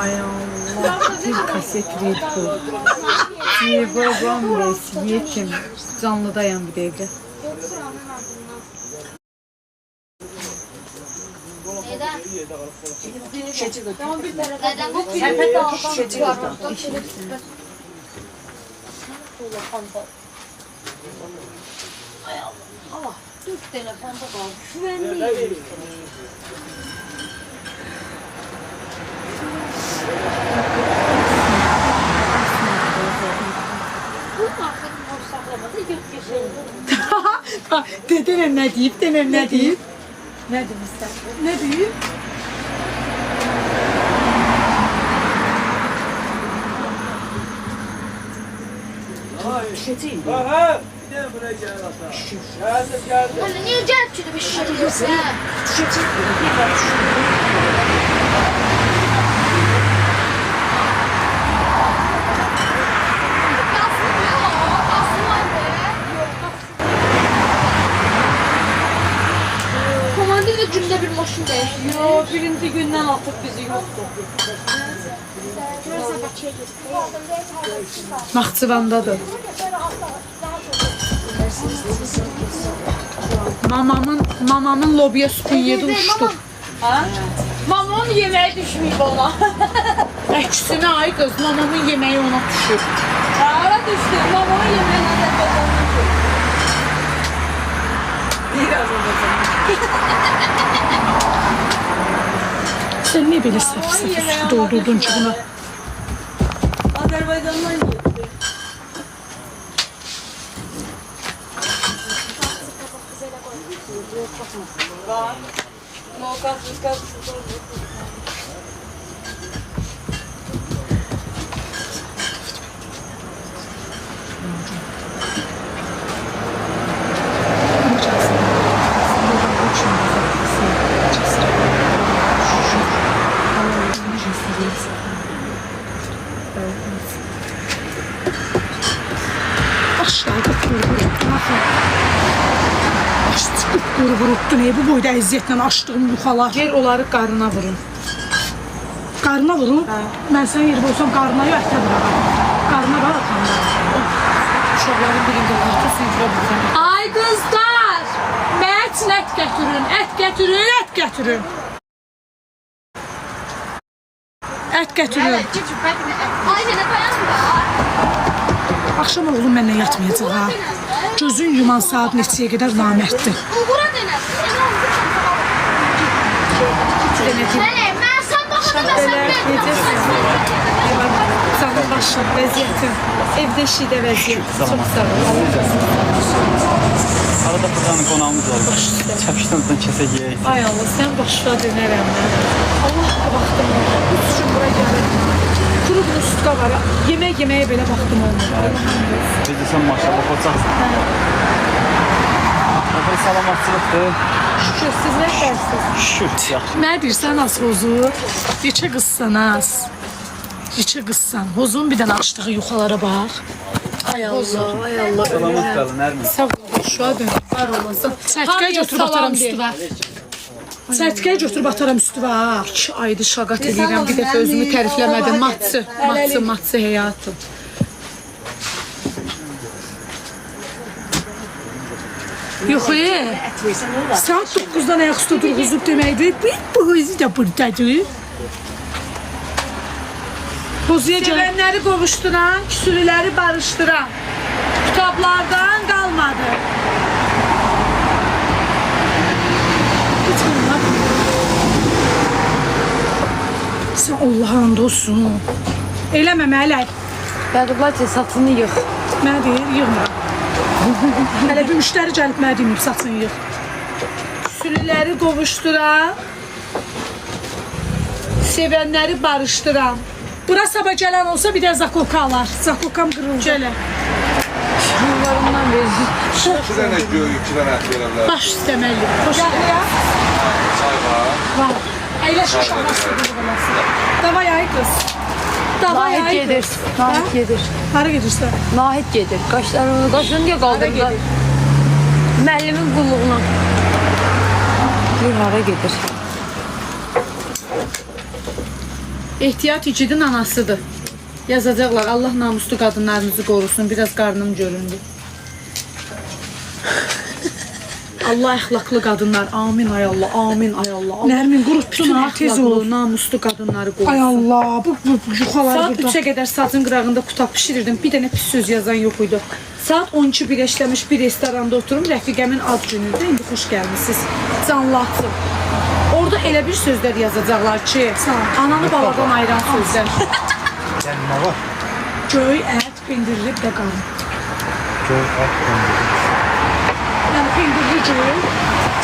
Ay Allah. Bir kaset Red Bull. Babam yetim. Canlıdayım bir dəqiqə. Allah, 4 telefonda kaldı. Güvenli. Bu markanın boş saklamada yok yaşayın. Dedem ne deyip, dedem ne deyip? Ne demişsən? Ne deyip? Düşeceğim. Aha! Bir de buraya gel ata. Geldim. Hani niye gelip ki de bir şey diyorsun? Düşəcək. Komandir ve günde bir maşın değişiyor. Yo, birinci gündən artıq bizi yoxdur. Naxçıvandadır. Mamamın lobiya sütün yedi uçdu. Mamamın yemeği düşmüyor ona. Əksinə ay qız, mamamın yeməyi ona düşür. Ara düştü. Mamamın yemeği nerede kazandı? Biraz Sən niyə belə səf-səf sütü doldurdun ki buna? Azerbaycan'dan geldi. Aşağıda quru-qurutdu. Bu boyda əziyyətlə açdığım yuxalar. Gel onları qarına vurun. Qarına vurun? Mən sən yerdə olsam qarına yox, ətə vuraq. Qarına var atamda. Uşaqların birində orta suyucura vursan. Ay qızlar! Mənə üçün ət gətirin, ət gətirin, ət gətirin. Ət gətirin. Ayşe ne koyalım da? Axşam oğlum mənlə yatmayacaq ha. Gözün yuman saat neçəyə qədər namərddir. Bulgura denesin. Ben sen bakın da sen Canım başım, vəziyyətim. Evdə işidə vəziyyət. Çox sağ ol. Arada buradan qonağımız var. Çapışdanızdan kəsəcəyik. Ay Allah, sən başla dönərəm mən. Allah baxdım. Üç gün bura gəlir. Kuru bir sütka var. Yeməyə belə baxdım olmur. Biz də sən maşallah qoçaqsın. Afərin salamatçılıqdır. Şükür, siz nə dərsiniz? Şükür, yaxşı. Nə deyirsən az Hozu? Neçə qızsan az? Neçə qızsan? Hozun bir dənə açdığı yuxalara bax. Ay Allah, ay Allah. Salamat qalın, Nərmin. Sağ ol, şuna dön. Var olasın. Sərtkəyə götürüb ataram üstüvə. Sərtkəyə götürüb ataram üstüvə. 2 aydır şaqat edirəm. Bir dəfə özümü tərifləmədim. Matsı həyatım. Yox, saat 9-dan ayaq üstə durğuzub deməkdir. Bu özü də buradadır. Hozuya gələnləri qovuşduran, küsülüləri barışdıran. Kitablardan qalmadı. Sən Allah'ın dostsun. Eləmə Mələk. Bəqiblat satını yığ. Mənə deyir, yığmıram. Hələ bir müştəri gəlib mənə deyib, satın yığ. Küsülüləri qovuşduran, sevənləri barışdıran. Bura sabah gələn olsa bir də zakoka alar. Zakokam qırıldı. Gələ. Bunlarından verir. İki tane göğü, iki tane et verirler. Baş istəməli. Xoş gəlir. Çay var. Var. Əyləş uşaqlar sıkıldı balası. Davay ay qız. Davay Nahid ay gedir. qız. Nahid gedir. Hara gedirsən? Nahid gedir. Qaşlarını niyə qaldırdılar? Müəllimin qulluğuna. Bir hara gedir. Ehtiyat icidin anasıdır. Yazacaqlar. Allah namuslu qadınlarımızı qorusun. Biraz qarnım göründü. Allah əxlaqlı qadınlar. Amin ay Allah. Amin ay Allah. Nərmin qurut Bütün bütün tez ol. əxlaqlı, namuslu qadınları qorusun. Ay Allah, bu yuxalar Saat burada. 3-ə qədər sazın qırağında qutab pişirirdim. Bir dənə pis söz yazan yox idi. Saat 12 birləşləmiş bir restoranda oturum. Rəfiqəmin ad günüdür. İndi xoş gəlmisiniz. Canlatsın. Orada elə bir sözlər yazacaqlar ki, ananı babadan ayıran sözlər. Yəni nə var? Göy ət pendirilib də qarın. Göy ət pendir. Yəni pendirli göy,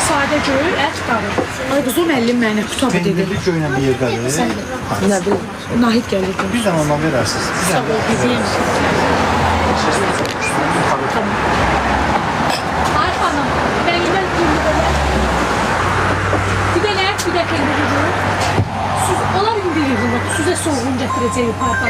sadə göy, ət qarın. Ay qız o müəllim mənə qutabı dedi. Pendirli göylə bir yerdədir. Nə bilim. Nahid gəlirdi. Bir dənə ondan verərsiniz. Bir Sağ ol, biz yemiş. Ay xanım, məndən gülü belə. Bir də nə? Bir də pendirli göy. Onlar indirir. Sizə soğuğun gətirəcəyi parpa.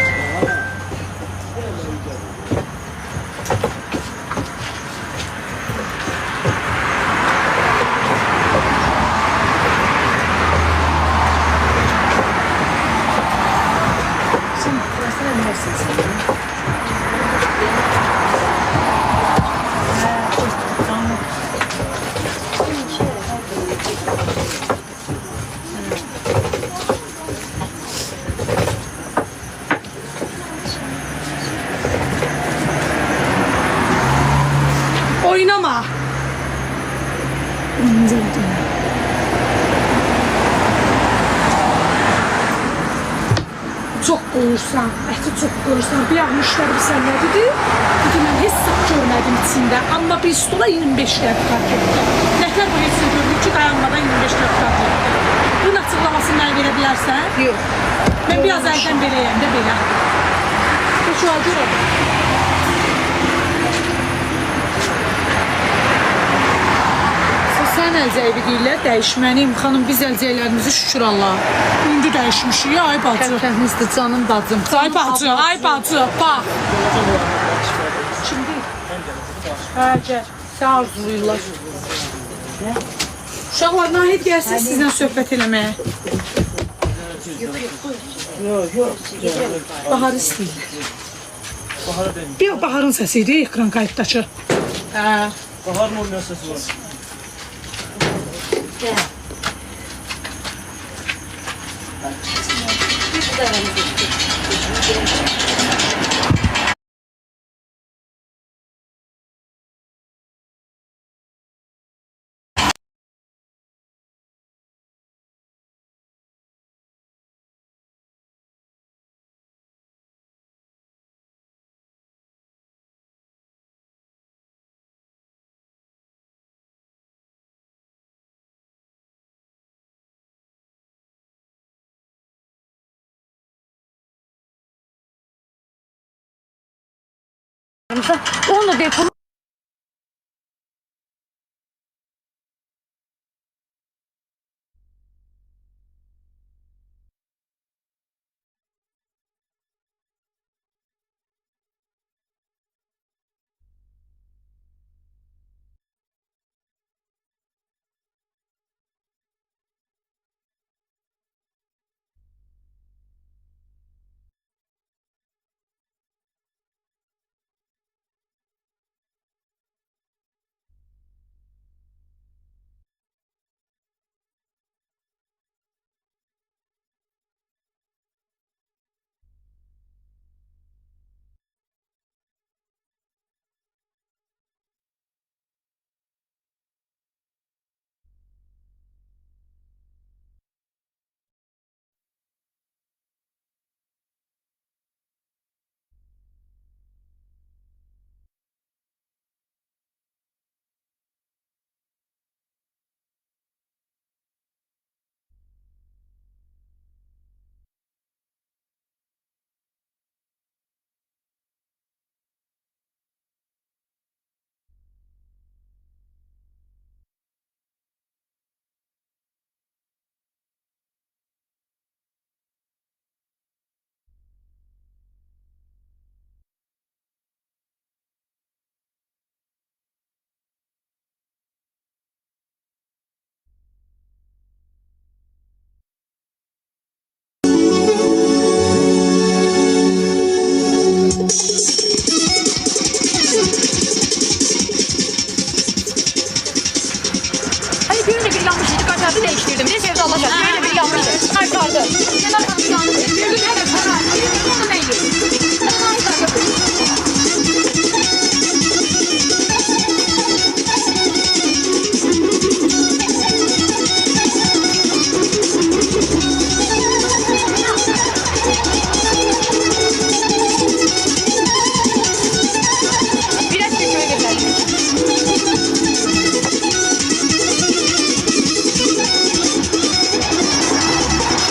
Oynama. Çox qoyursan, əti çox qoyursan. Bir yağ müştəri bilsən nə dedi? Dedi, mən heç sap görmədim içində. Amma bir stula 25 dəqiqə getdi. Nətər bu heç görmür ki, dayanmadan 25 dəqiqə getdi. Bunun açıqlamasını mənə verə bilərsən? Yox. Mən biraz əldən beləyəm də belə. Heç o görə. Sən əlcəyi deyirlər, dəyişməliyim. Xanım, biz əlcəklərimizi şükür Allah. İndi dəyişmişik ya, ay bacı. Tərkənizdir, canım bacım. Ay bacı, ay bacı, bax. Şimdi. Hə, gəl. Sən arzuluyurlar. Uşaqlar, Nahid gəlsin sizlə söhbət eləməyə. Bahar istəyirlər. Bir Baharın səsi idi ekran kayıtdakı. Hə. Baharın olmayan səsi var. Onu da Kağıdı değiştirdim. Bir de sevdalaşalım. Böyle bir yanlış. Kaytardı. Biraz köşeye gidelim.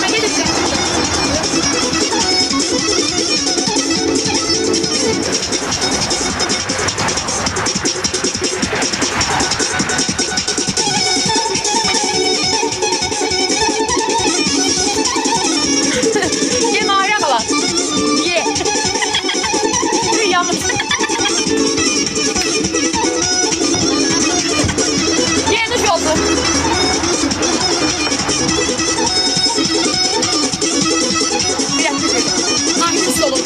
Hadi lütfen. Ye mağara kalan. Ye. Yalnız. Yemiş oldu. Bir dakika. Hangisi olur?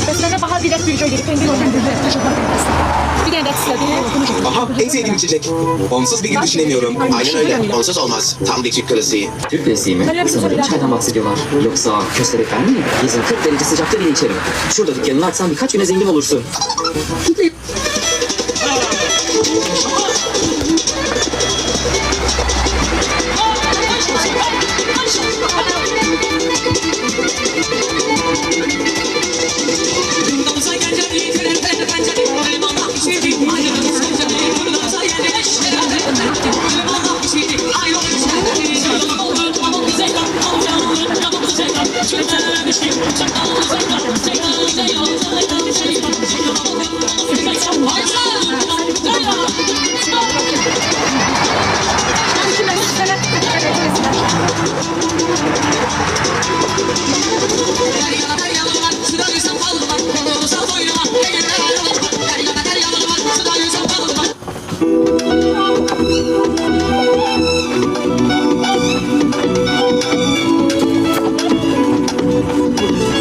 Besmele bahar direkt bir gelip pendir oradan bir tane de istedi. Aha, en sevdiğim içecek. Onsuz bir gün düşünemiyorum. Aynen öyle. Onsuz olmaz. Tam bir Türk klasiği. Türk klasiği mi? Sanırım çaydan bahsediyorlar. Yoksa köstebekten mi? Yazın 40 derece sıcakta bile içerim. Şurada dükkanını açsan birkaç güne zengin olursun.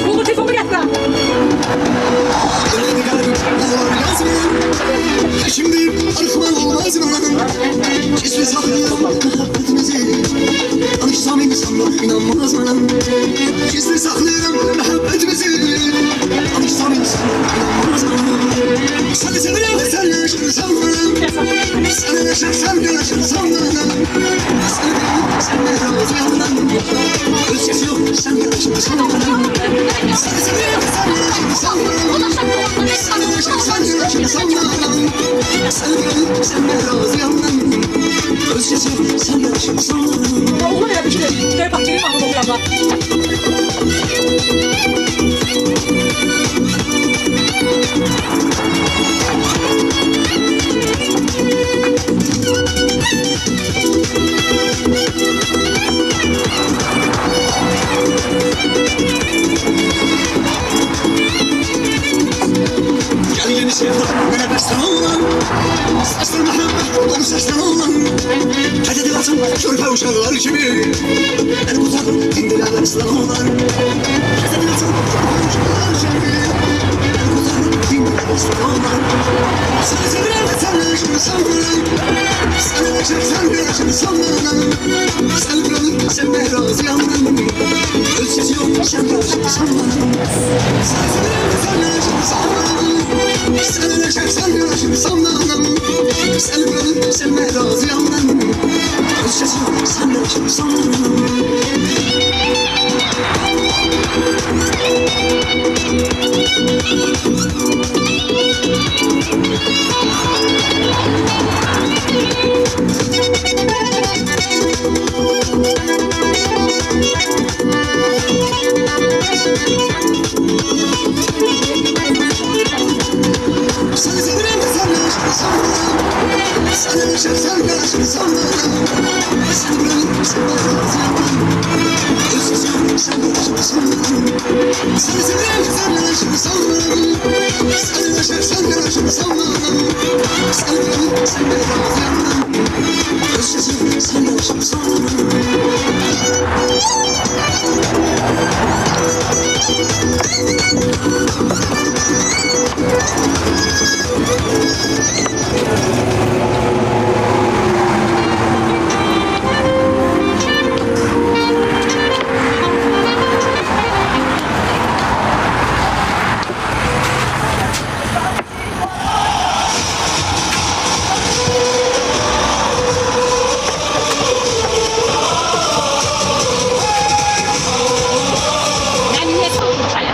Bulgur telefonu getir lan. Şimdi arıkma olmaz mı? Kesme saklıyorum muhabbetimizi. Anışsam insanlar inanmaz mı? Kesme saklıyorum muhabbetimizi. Anışsam insanlar inanmaz mı? Seni seviyorum sen yaşarsam mı? Seni yaşarsam yaşarsam mı? Seni benim sen de razı yandan. Ölçesi yok sen yaşarsam mı? Seni seviyorum sen yaşarsam mı? Seni yaşarsam yaşarsam mı? Sen benim sen de razı yandan. Ölçesi yok sen yaşarsam mı? Oğlum ya bir şey. Gel bak benim ağzım biraz bak. Gel yeni sevda böyle beslen olan. Saçlar muhabbet onu seslen olan. Hadi dilasın körpe uşaklar gibi. El kutak dindiler beslen olan. Hadi dilasın körpe uşaklar gibi. El kutak dindiler beslen olan. Seni sevilen sen yaşarsam mı? Seni yaşarsan yaşarsam mı? Sen buranın sen de razı yandan. Ölçesi yok sen yaşarsam mı? Seni sevilen sen yaşarsam mı? Sen yaşarsan yaşarsam mı? Sen buranın sen de razı yandan. Ölçesi yok sen yaşarsam mı? Seni sevirem sen yaşını sanmam. Seni yaşarsan yaşını sanmam. Seni bırakıp sen bana özleyeceğim sen yaşını sanmam. Seni sevirem sen yaşını sanmam. Seni yaşarsan yaşını sanmam. Seni bırakıp sen bana özleyeceğim sen yaşını sanmam. Ben niye sordum sana?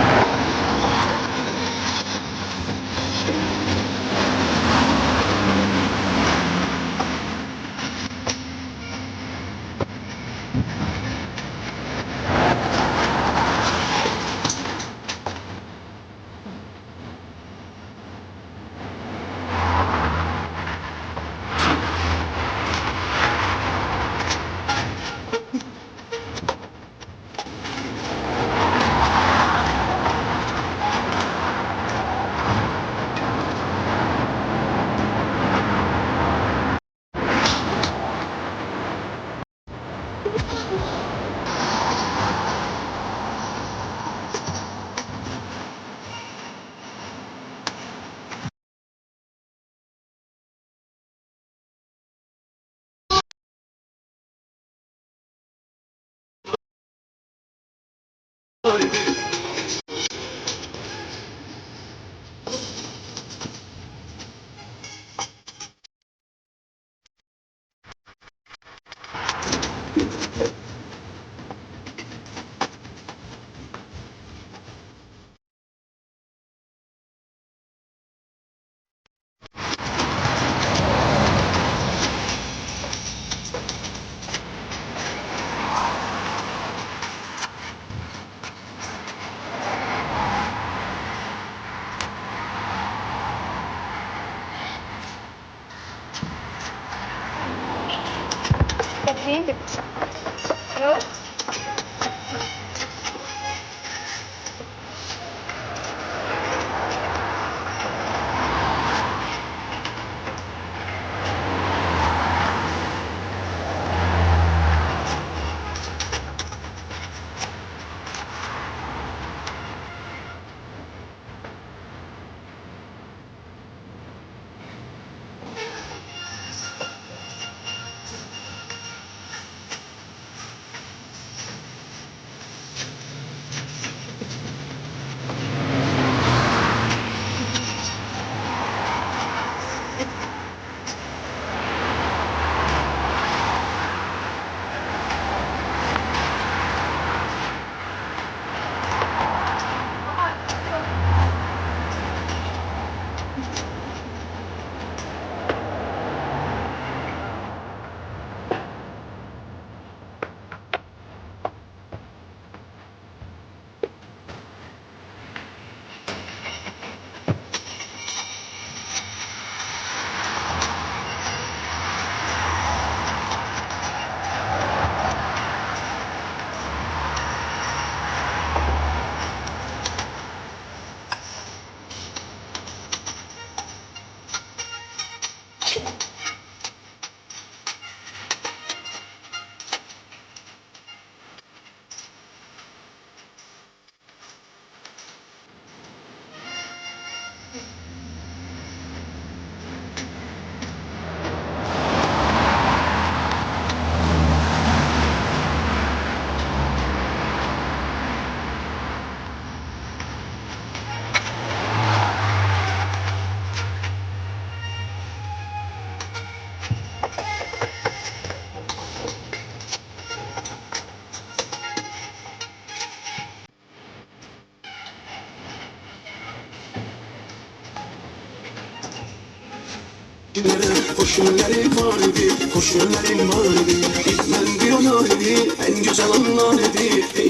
Hoş günlerim vardı, hoş günlerim vardı. Gitmem bir onaydı, en güzel anlardı.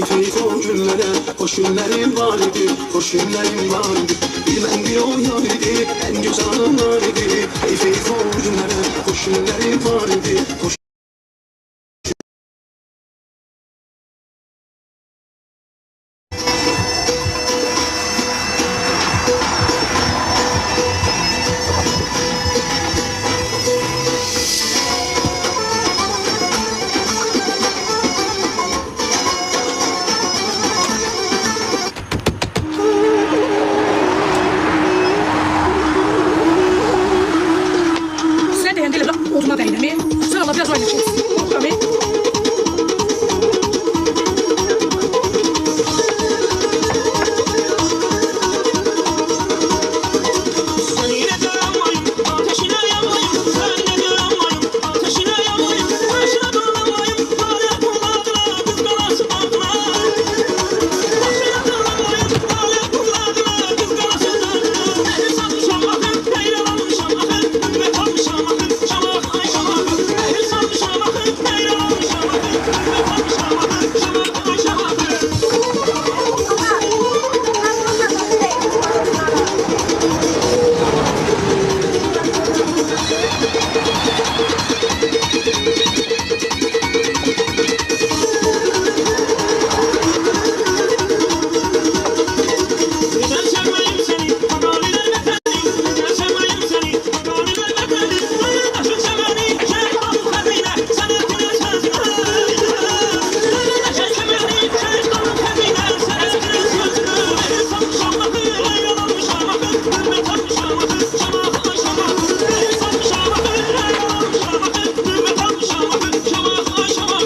Keyif o günlere, hoş günlerim vardı, hoş günlerim vardı. Gitmem bir onaydı, en güzel anlardı. Keyif o günlere, hoş günlerim vardı, hoş Sen de yengeyle oduna değdim mi? Sen ona biraz oynayacağız. Tabii. Sen yine de yanmayın, ateşine yanmayın. Sen de yanmayın, ateşine yanmayın. Başına dolanmayın, lale kulağına, kız karası altına. Başına dolanmayın, lale kulağına, kız karası altına. Nehir satmışam bakın, nehir almışam bakın. Ümmet almışam bakın, şamak ay şamak. Nehir satmışam bakın, nehir almışam bakın. Ümmet almışam bakın, şamak ay şamak. Ben sevmeyim seni, havaliler efendim. Ben sevmeyim seni, havaliler efendim. Taşın seveni, şeytanın kalbine, senetine sözüne. Taşın seveni, şeytanın kalbine, senetine sözüne. Nehir satmışam bakın, leylan almışam bakın. Ümmet almışam bakın, şamak ay şamak. Nehir satmışam bakın, leylan almışam bakın. Ümmet almışam bakın, şamak ay şamak.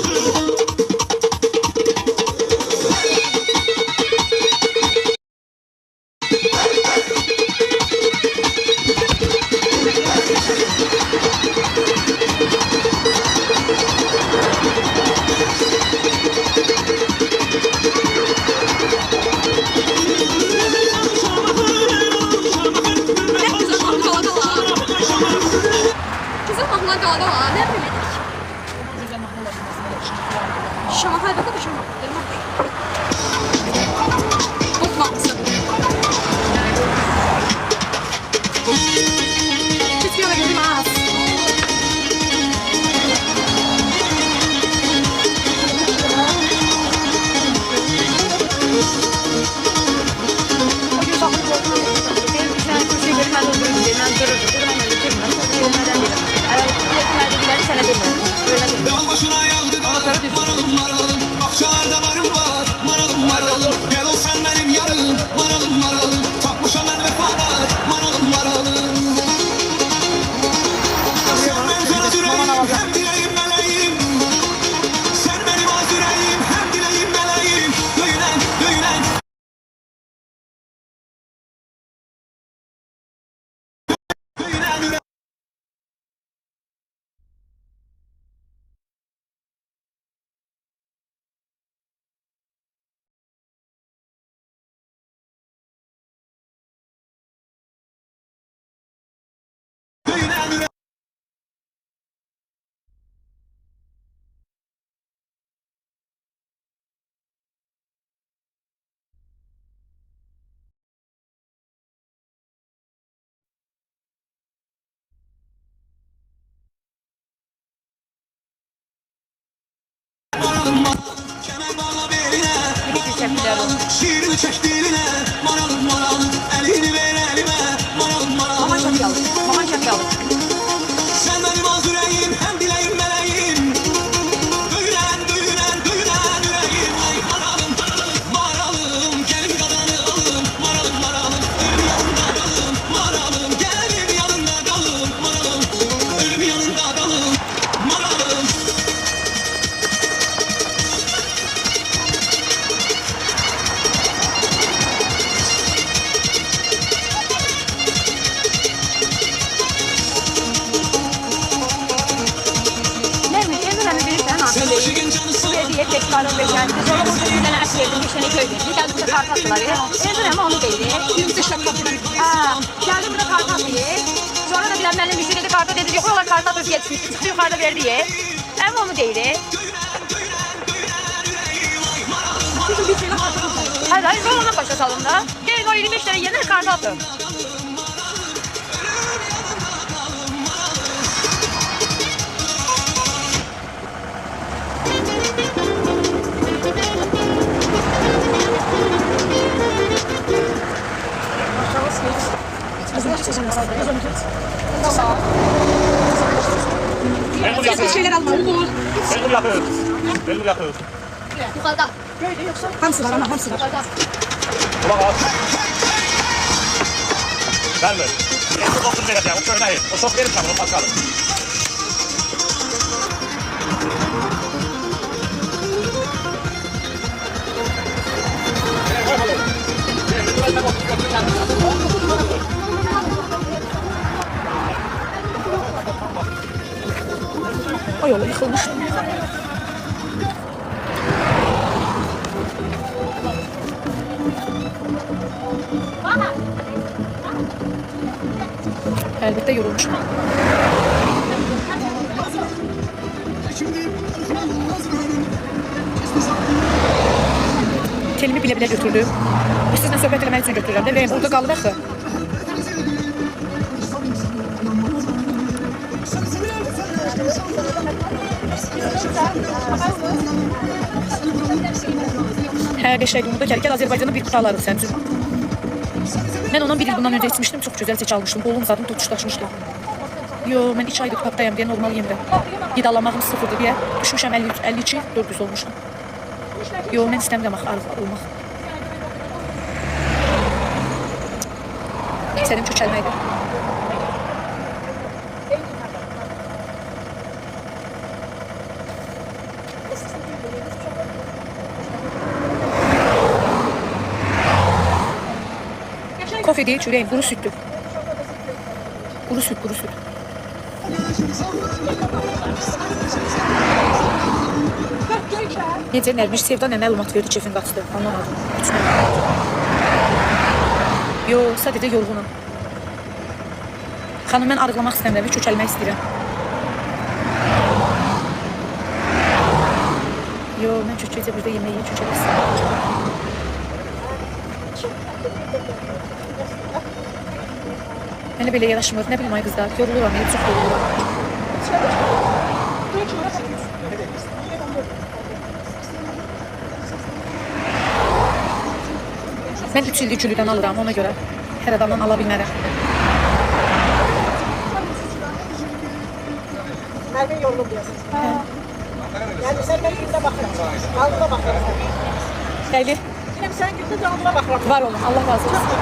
Güzel mahnılar qalada var, nə bilmədik. Şamaxay da şamax. Çok mahnısı. Hiç yana görmez. O gün baxın, benim bir tane kürsüyə görməli olduğum gibi, mən dururdum, görmədən deyirəm. Biletlerdekileri sənə demirəm. Dağ başına yağdık maralım maralım. Bahçelerde varım var maralım maralım. Gel ol sen benim yarım maralım maralım. Takmışam ben vefalar maralım maralım. Sen benim kara yüreğim hem dileğim meleğim. Sen benim az yüreğim hem dileğim meleğim. Döyülen döyülen. Döyülen yüreğim. Maralım maralım, kemer bağla beline. Şiirini çek diline. Maralım maralım, elini ver elime. Maralım maralım. Mama çok yalın, mama çok yalın. Sen benim az yüreğim, hem dileğim meleğim. Döyülen, döyülen, döyülen yüreğim. Ay maralım, maralım, gelin kadını alın. Maralım, maralım, ölüm yanında kalın. Maralım, gelin yanında kalın. Maralım, ölüm yanında kalın. Maralım. Belediye tekrarın beşendi. Sonra burada bir tane aç verdim, bir tane köy verdim. Geldi burada kart attılar. Evren ama onu değil. Yüksek şaka. Geldi burada kart attılar. Sonra da biraz Mənim müşteri dedi, kartı dedi, yox, onlar kartı atır diye çıxdı yuxarıda verdi ye. Hem onu deyir. Hayır, hayır, ben ona başa salın da. Gelin o 25 lira yerine kartı atın. Şeyler alma olur. Belli yapıyoruz. Belli yapıyoruz. Yuxarıda. Böyle yoksa hamsi var ama hamsi var. Kulak al. Verme. Eski doktor vereceğim. O körneği. O çok verir sana. O bakalım. O yolu yıkılmış. Elbette yorulmuş. Telimi bile götürdüm. Sizinle söhbət eləmək üçün götürürəm də. Burada qalırıq da. Hər qəşəng umudda gəl Azərbaycanda bir qutu alarıq sən üçün. Mən ondan bir il bundan öncə içmişdim, çox gözəl seç almışdım. Qolum zadım tutuşdaşmışdı. Yo, mən 2 aydır papdayım deyə normal yemdə. Qidalanmağım sıfırdır deyə düşmüşəm 52, 400 olmuşdum. Yo, mən istəmirəm olmaq. İstədim köçəlməkdir. Kofe değil, çöreğim, kuru sütlü. Kuru süt. Necə nərmiş Sevda nə məlumat verdi kefin qaçdı, anlamadım. Yo, sadəcə yorğunum. Xanım, mən arıqlamaq istəmirəm, köçəlmək istəyirəm. Yo, mən köçəcə burada yemək yiyib köçəlmək istəyirəm. Mənə belə yaraşmır, nə bilim ay qızlar, yoruluram, çox yoruluram. Mən 3 ildir Cülüdən alıram, ona görə hər adamdan ala bilmərəm. Mərvə yolunu biliyorsunuz. Yəni sən mən gündə baxıram, qalına baxıram. Bəli. Yine sən gündə qalına baxıram. Var olun, Allah razı olsun.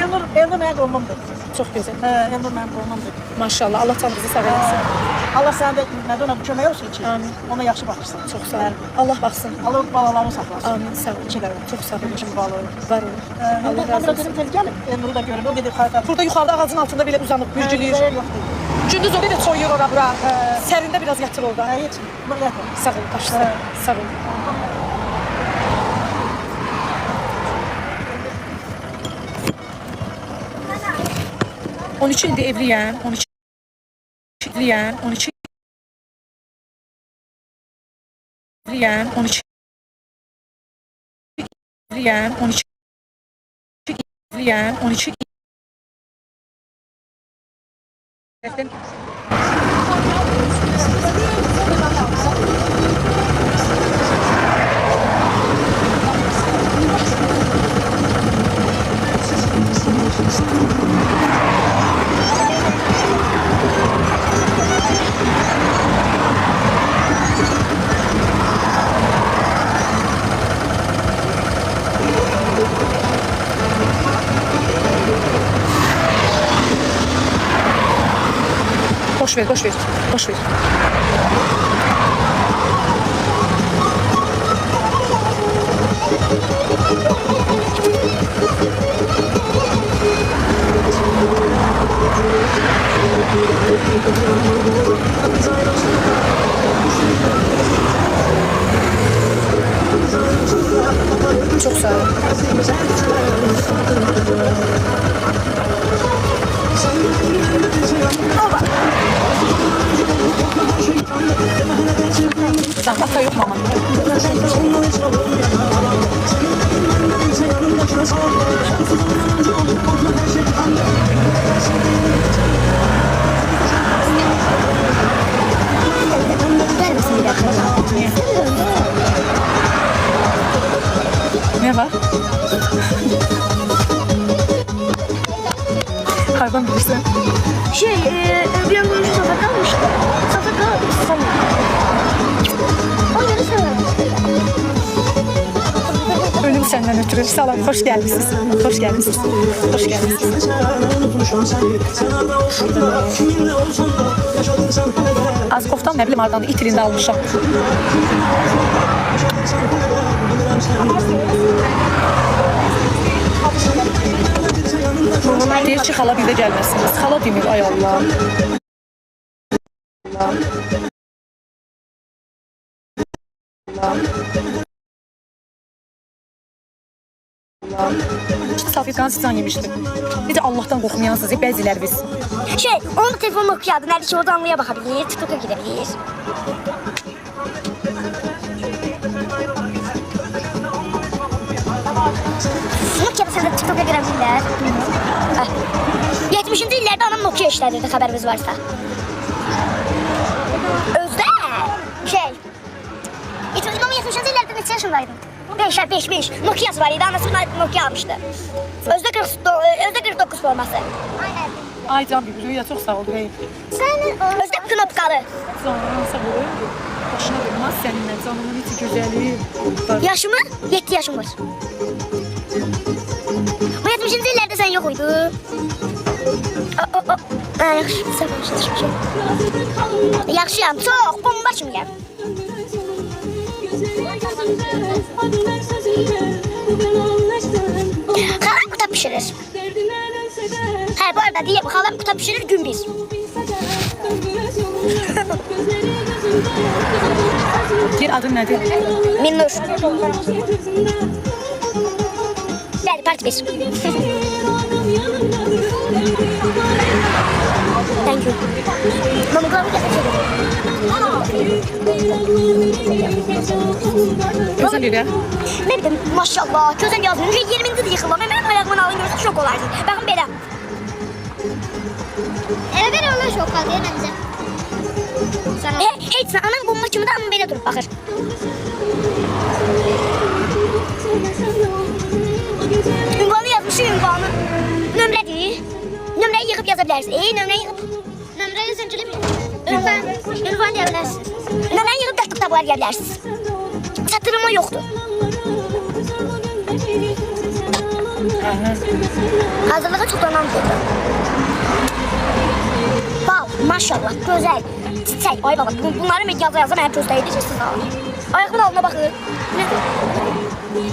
Elnur mənim qolumdur. Çox gözəl. Elnur mənim qolumdur. Maşallah, Allah canınızı sağ eləsin. Allah sənə də nədə ona kömək olsun ki, ona yaxşı baxırsan. Çox sağ olun. Allah baxsın. Allah balalarını saxlasın. Amin, sağ olun. Çox sağ olun. Kim balı olur. Var olun. Allah razı olsun. Dedim tez gəlib, Elnur'u da görüb, o dedi xayda. Burada yuxarıda ağacın altında belə uzanıb, bürcülüyür. Gündüz oraya da soyuyor ora bura. Sərində biraz yatır orada. Heç, burada yatır. Sağ olun, başla. Sağ olun. On iki ildir evliyəm, 12 evliyəm, 12 evliyəm, 12 evliyəm, 12 evliyəm, 12 Boş ver, boş ver, boş ver. Çok sağ olun. Gelmesin bir dakika. Ne var? Hayvan bilirsin. Bir an önce Safaka almıştı. Safaka sanırım. O yeri severim. Ölüm senden ötürü. Salam, hoş geldiniz. Hoş geldiniz. Hoş geldiniz. Az koftam ne bileyim ardından itirinde almışam. Deyir ki xala bir də gəlməsiniz. Xala demir ay Allah. Safirkanı sizden yemişdim. Bir de Allah'tan qorxmayansınız, bəziləriniz. Onun telefonunu okuyadı. Nerede ki o damlaya bakabilir. TikTok'a gidebilir. Nokia'da sen de TikTok'a girebilirler. 70'inci illerde anam Nokia işlerdi haberimiz varsa. Özde. İmam 70'inci illerde neçə yaşındaydın? 5. Nokia'sı var idi. Anası Nokia almıştı. Özde 49 forması. Aynen. Ay can bir rüya çok sağ ol Rey. Özde knopkalı. Canım sağ ol. Başına durmaz seninle canımın içi güzeli. Yaşımı? 7 yaşım var. Bu 70'inci illerde sen yok uydu. Yaxşıyam, çok bomba kimiyəm. Xalam kuta pişirir. Bu arada diyeyim, xalam kuta pişirir gün bir. Deyir adın nədir? Minnur. Bəli, part 1. Thank you. Mamıqlamı gətirəcək. Gözəl elə. Ne bileyim, maşallah, gözəl yazmıyor. 20'de yıkılma. Benim ayağımın alın görsə şok olardı. Baxın belə. Elə belə olur şok qaldı, məncə. Heç nə, anam bomba kimi də anam belə durub baxır. Ünvanı yazmışım, ünvanı. Nömrədir. Nömrəyi yığıb yaza bilərsiniz. Nömrəyi yığıb. Nömrəyi zəncili mi? Ünvan deyə bilərsiniz. Nömrəyi yığıb dəstək kitabları deyə bilərsiniz. Çatırma yoxdur. Hazırlığa çoxlanan qoydu. Bal, maşallah, gözəl, çiçək. Ay baba, bunları mən yaza mənim gözlə edəcəksiniz ha. Ayağımın altına baxın. Nədir?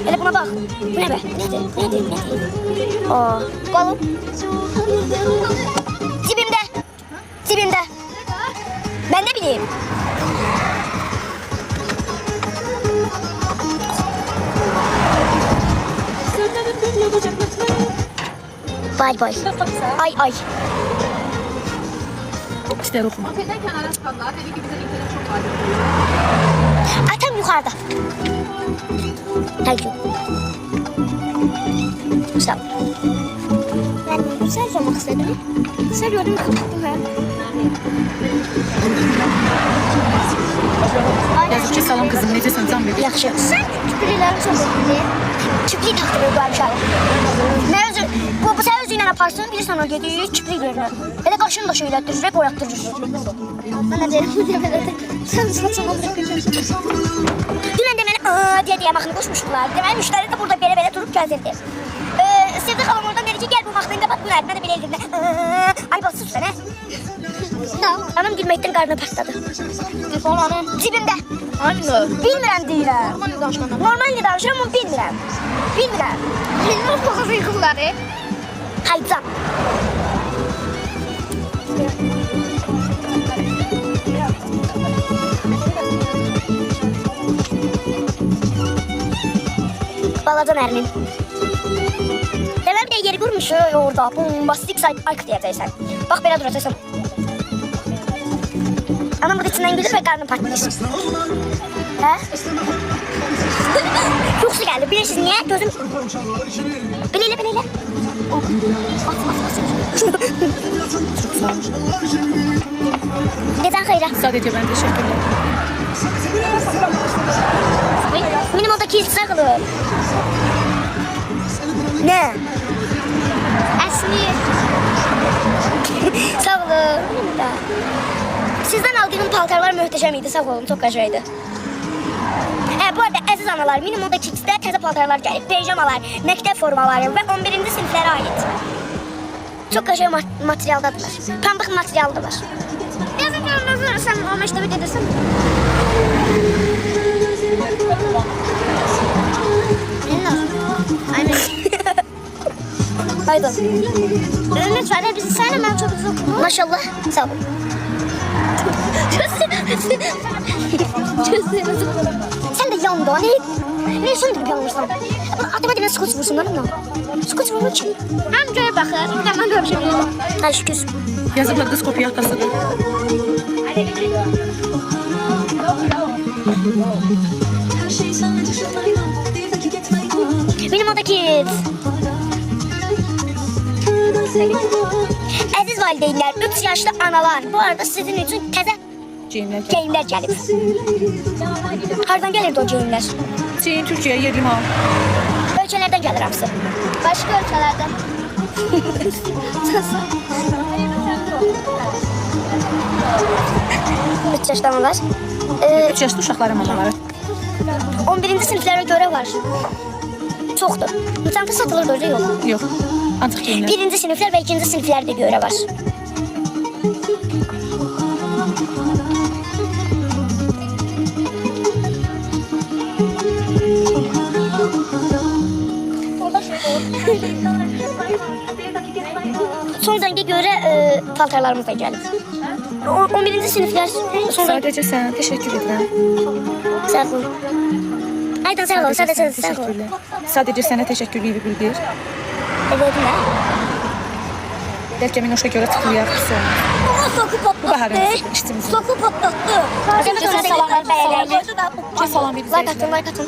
Elə buna bax. Bu nə bə? Nədir? Qalım. Cibimdə. Mən də bileyim. Bay. Ay. İstər oxuma. Atam yuxarıda. Thank you. Sağ ol. Ben güzel olmak istedim. Seviyorum. Yazır ki salam kızım, necəsən can bebeğim? Yaxşı. Sən küpürlərim çox önemli. Küplük taxtırır bu aşağı. Mən özü, bu sən özüylə aparsın, bilirsən o gedir, küplük verir. Elə qaşını da şeylətdirir, boyatdırır. Mən də deyirəm, bu deməlidir. Sən saçını alırıq geçirsin. Dünən də mənə deyə baxın qoşmuşdular. Deməli, müştəri də burada belə durub gəzirdi. Sevdi xalam oradan dedi ki, gəl bu vaxtını qapat, bu nədir, mən də belə edirdim. Ay bak, sus sənə. Anam gülməkdən qarnı partladı. Telefonlarım cibimdə. Bilmirəm deyirəm. Normalde danışıram ama bilmirəm. Bilmirəm bu qızı yıxıqları. Haycan. Balacan Ermin. Deməm bir yeri qurmuş orada. Bombastik sayt ark deyəcəksən. Bax belə duracaqsan. Anam bu içindən gülür ve karnım patlayır. He? Yuxusu gəldi. Bilirsiniz niyə? Gözüm... Belə elə. Gecən xeyrə. Sadece ben teşekkür ederim. Benim oradaki hisse kılır. Ne? Esmi. Sağ olun. Sizden aldığım paltarlar muhteşem idi. Sağ olun. Çok acaydı. Bu arada əziz analar, minimumda kidsdə təzə paltarlar gəlib. Pijamalar, məktəb formaları və 11-ci siniflərə aid. Çok qəşəng materialdadılar. Pambıq materialdılar. Yazın görünüzü, sən o məktəbi gedirsən. Haydi. Lütfen bizi sen ben çok güzel okudum. Maşallah. Sağ olun. Sen de yandı hani. Ne sen de yanmışsın? Atıma demeye skuç vursun lan mı? Skuç vurmak için. Amcaya bakar. Tamam böyle bir şey yok. Hadi şükür. Yazıklar kız kopya atasıdır. Benim oradaki Əziz valideynlər, 3 yaşlı analar. Bu arada sizin üçün təzə geyimlər gəlib. Hardan gəlirdi o geyimlər? Çin, Türkiye, yerli mal. Ölkələrdən gəlir hamısı. Başqa ölkələrdən. 3 yaşlı analar. 3 yaşlı uşaqların mamaları. 11-ci siniflərə görə var. Çoxdur. Çanta satılır öyle yok. Yok. Artıq geyimlər. 1-ci siniflər və 2-ci siniflərdə görə var. Son zəngə görə paltarlarımız da gəlib. 11-ci siniflər Sadece sana teşekkür ederim. Sağ olun. Aydan sağ olun. Sadece sağ olun. Teşekkürler. Sadece sana teşekkürlüğü bildir. Evet ne? Belki Minoş'a göre tıklayar kısa olmaz. Soku patlattı. İçtimiz. Soku patlattı. Salam bir Like atın, like atın.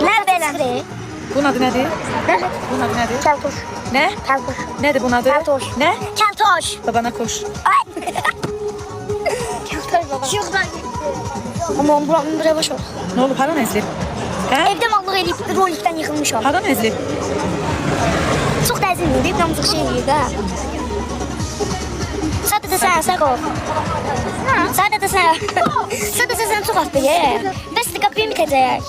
Ne belədir? Bunun adı nedir? Bunun adı nedir? Keltoş. Ne? Keltoş. Nedir bunun adı? Keltoş. Ne? Keltoş. Babana koş. Keltoş baba. Şuradan. Aman buranın buraya baş ol. Ne oldu? Para nezli? He? Evde mallık eləyib rolikdən yıxılmışam. Para nezli? Çox da əzilmiydi, bir namızlıq şey eləyirdi ha. Sadəcə sən, sağ ol. Sadəcə sən. Sadəcə sən çox atdı ye. Bəs də qapıyı bitəcək.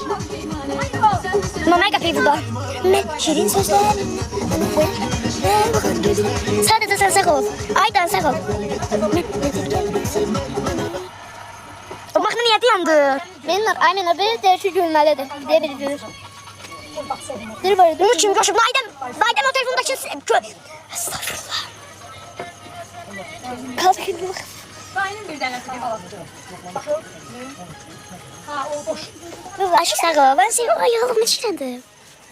Mamaya qapıyı burada. Mən şirin sözlər. Sadəcə sən sağ ol. Aydan sağ ol. O maşını niyyəti yandı. Benim aynen o bir dersi gülməlidir. Deyə bilir. Bunun için coşup Naydem o telefondaki estağfurullah. Kalkın. Kız aşk sağ ben seni ayağımın içindedim.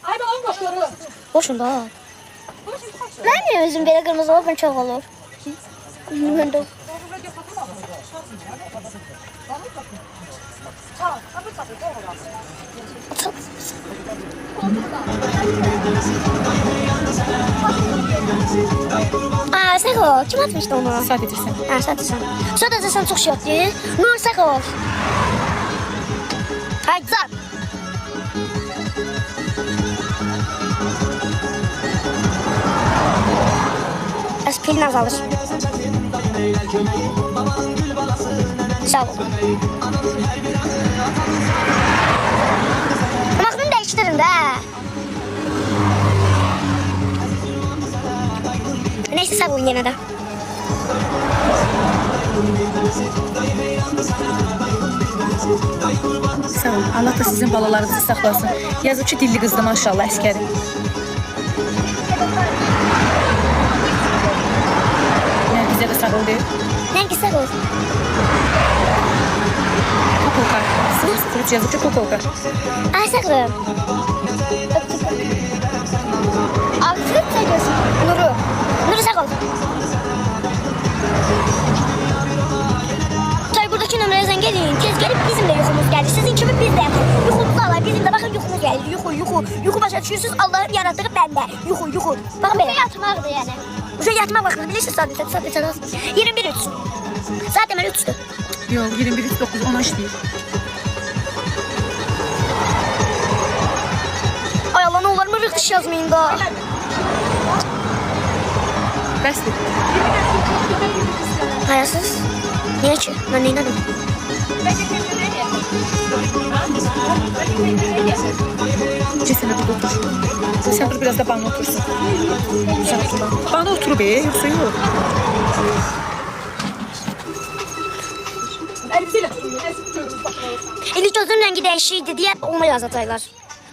Ay ben boşları. Boşun da. Ben de özüm böyle kırmızı olur çok olur. Ben de. Sağ ol. Kim atmıştı onu? Sadece sen. Sadece sen. Sadece sen çok şey yaptın. Nur sağ ol. Haydi zar. Pilin azalır. Sağ ol. Mahnını değiştirin de. Neyse sağ olun yine de. Sağ olun. Allah da sizin balalarınızı saxlasın. Yazıcı dilli qızdı maşallah əskəri. Bizə də sağ ol deyir. Neyse sağ ol. Kukulka. Türk yazıcı kukulka. Ay sağ ol. Artık sayıyorsun. Nuru. Nuru sağ ol. Tay buradaki numaraya gelin. Tez gelip bizim de yuxumuz geldi. Sizin kimi biz de yapalım. Yuxumuzu alır. Bizim Yuxu başa düşürsünüz, Allahın yaratdığı bəndə. Yuxu. Baxın belə. Yatmaqdır yəni. Uşaq yatmaq vaxtını bilirsiniz sadəcə. 21-3. Saat deməli 3-dür. Yox, 21-9 ona işləyir. Ay Allah, nə olar mı rıxış yazmayın da. Bəsdir. Hayasız. Niyə ki? Mən neynədim? Cesene burada otur. Sen dur biraz da bana otursun. Sen otur. Bana otur be, yoksa yok. İndi gözün rəngi dəyişikdi deyə ona yazacaqlar.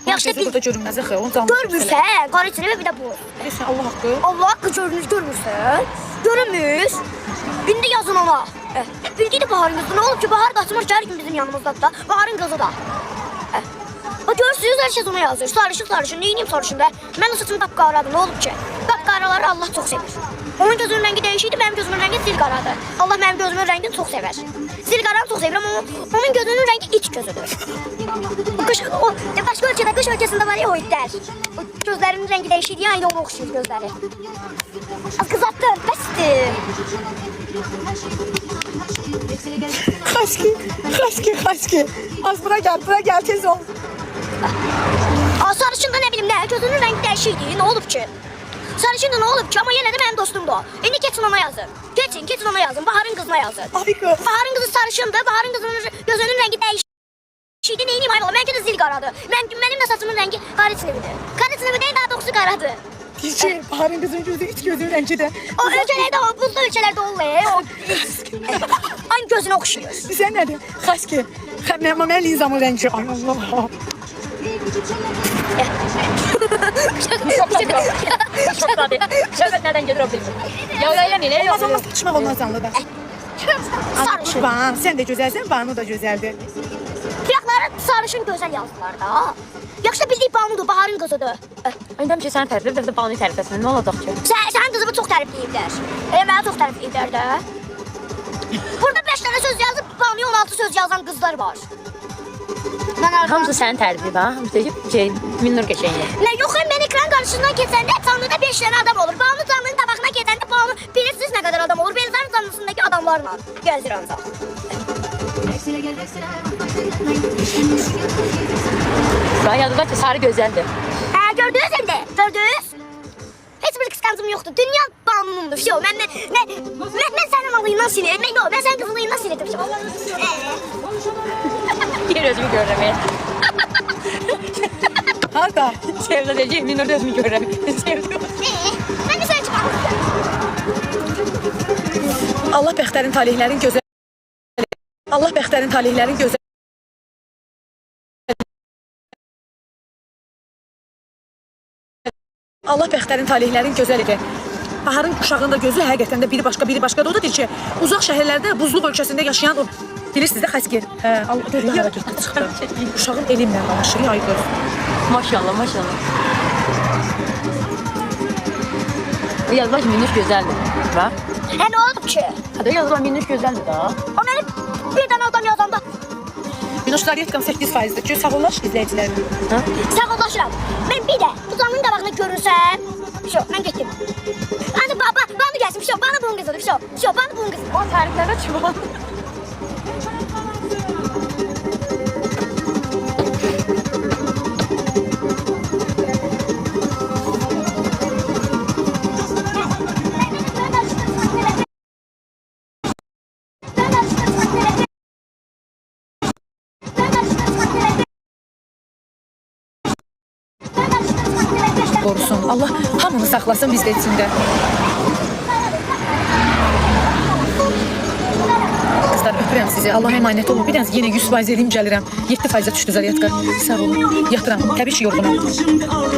Yaxşı Gözü burada görünməz axı, onu canlı. görmürsən, qara içində bir də bu. Sen Allah haqqı. Allah haqqı görmürsən. Görünmüş. İndi yazın ona. Bildiyi də Baharın qızı. Nə olub ki, Bahar qaçmır ki, hər gün bizim yanımızdadır da. Baharın qızı da. Bax görürsünüz, hər şey ona yazır. Sarışın, neyiniyim sarışın da. Mən o saçımı qapqaradır, nə olub ki? Qapqaraları Allah çox sevir. Onun gözünün rəngi dəyişikdir, mənim gözümün rəngi zilqaradır. Allah mənim gözümün rəngini çox sevər. Zilqaranı çox sevirəm, amma onun gözünün rəngi iç gözüdür. Başqa ölkədə, qış ölkəsində var ya o itlər. Gözlərinin rəngi dəyişikdir, aynı ona oxşayır gözləri. Az qızartdım, bəsdir. Xaski. Az bura gel tez ol. Sarışın da nə bilim nə, gözünün rəngi dəyişikdir, nə olub ki? Sarışın da nə olub ki, amma yenə də mənim dostumdur o. İndi keçin ona yazın. Keçin ona yazın, Baharın qızına yazın. Baharın qızı sarışındır, Baharın qızının gözünün rəngi dəyişikdir, neyiniyim ayol, mənki də zil qaradır. Mənim də saçımın rəngi qara çinividir. Qara çinivi deyil, daha doğrusu qaradır. Diyeceğim, Baharın kızın gözü, iç gözünün rengi de. O ölçülerde o, buzlu ölçülerde olur. Aynı gözüne okşuyor. Sen ne de? Xaski. Mən Lizamın rengi. Ay Allah. Şokdadır. Şöhbət nədən gedir o bilmir. Ya eləməyin, yox. Olmaz saçmaq olmaz anladı. Sarışın. Van, sen de güzelsin, Banu da güzeldi. Fiyakları sarışın gözəl yazdılar da. Yaxşı bildik Banudur, Baharın qızıdır. İndəm ki, sən təriflə, bir də Banu'yu tərifləsin. Nə olacaq ki? Sənin qızımı çox tərifləyiblər. Mənə çox tərifləyiblər də. Burada 5 dənə söz yazıb, Banu'ya 16 söz yazan qızlar var. Hamısı sənin tərifləyib, ha? Hamısı deyib, Minnur qəşəngdir. Nə yox, mən ekran qarşısından keçəndə canlıda 5 dənə adam olur. Banu canlının qabağına keçəndə Banu bilirsiniz nə qədər adam olur. Benzar canlısındakı adamlarla gəzir ancaq. Daha yadılar ki, sarı gözəldir. Gördünüz indi, gördünüz? Heç bir qısqancım yoxdur. Dünya Banu'nundur. Mən sənin alıyından sinirəm. Mən sənin qızılıyından sinirdim. Yer özümü görürəm. Harda? Sevda deyəcək, Minnur da özümü görürəm. Sevdim. Mən bir söz çıxarım. Allah bəxtərin talihlərin gözəl. Allah bəxtərin talihlərin gözəl. Allah bəxtərin talihlərin gözəl idi. Baharın uşağının da gözü həqiqətən də biri başqa da o da deyir ki, uzaq şəhərlərdə buzluq ölkəsində yaşayan o bilirsiniz də Xaski. Allah görür hərəkətdə çıxdı. Uşağın elimlə danışır, yaydır. Maşallah. Yazılar ki, Minnur gözəldir. Bax. Nə olub ki? Hadi yazılar Minnur gözəldir da. O məni bir dənə adam yazanda Minuşlar yetkən 8%'dir ki, sağolaş izləyicilərim. sağollaşıram. Mən bir də bu canlının qabağına görürsəm, mən getdim. Hadi Banu gəlsin, Banu bunun qızıdır, Banu bunun qızıdır. O təriflərə çıxma. Qorusun. Allah hamını saxlasın biz də içində. Qızlar öpürəm sizi. Allah əmanət olun. Bir dənə yenə 100% eləyim gəlirəm. 7%-ə düşdü zaryadka. Sağ olun. Yatıram. Təbii ki, yorğunam.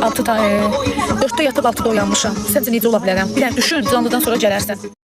4'də yatıb 6'da oyanmışam. Səncə necə ola bilərəm? Bir dənə düşün, canlıdan sonra gələrsən.